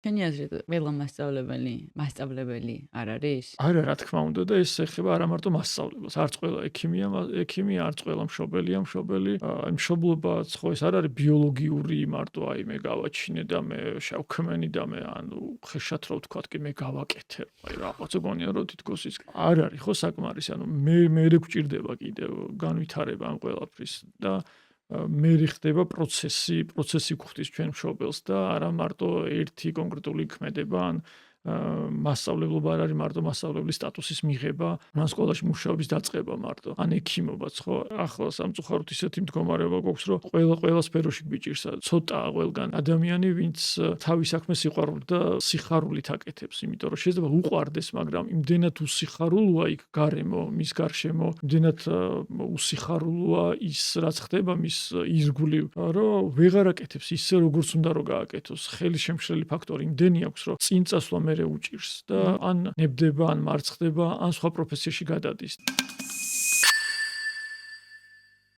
ჩვენი აზრით ყველა მასწავლებელი არ არის? არა, რა თქმა უნდა და ეს ეხება არა მარტო მასწავლებელს, არც ყველა ექიმი, არც ყველა მშობელია მშობელი. აი მშობლობაც ხო ეს არ არის ბიოლოგიური მარტო აი მე გავაჩინე და მე შევქმენი და მე ანუ ხეშად რო ვთქვათ კი მე გავაკეთე. აი რაღაცა გონია რომ თითქოს ის არ არის ხო საკმარის, ანუ მე გვჭირდება კიდევ განვითარება ამ ყველაფრის და მე ხდება პროცესი გვხდის ჩვენ მშობელს და არა მარტო ერთი კონკრეტული ქმედება ან მასწავლებლობა არ არის მარტო მასწავლებლის სტატუსის მიღება, ან სკოლაში მუშაობის დაწყება მარტო, ან ექიმობაც ხო. ახლა სამწუხაროდ ისეთი მდგომარეობა გვაქვს, რომ ყველა სფეროში გვიჭირსა ცოტა ყველგან ადამიანი, ვინც თავის საქმეს სიყვარულით და სიხარულით აკეთებს, იმიტომ რომ შეიძლება უყვარდეს, მაგრამ იმდენად უსიხარულოა იქ გარემო, მის გარშემო, იმდენად უსიხარულოა ის რაც ხდება მის ირგვლივ, რომ ვეღარ აკეთებს ისე როგორც უნდა რომ გააკეთოს. ხელისშემშლელი ფაქტორი იმდენი აქვს, რომ წინ წასვლა მერე უჭირს და ან ნებდება, ან მარცხდება, ან სხვა პროფესიაში გადადის.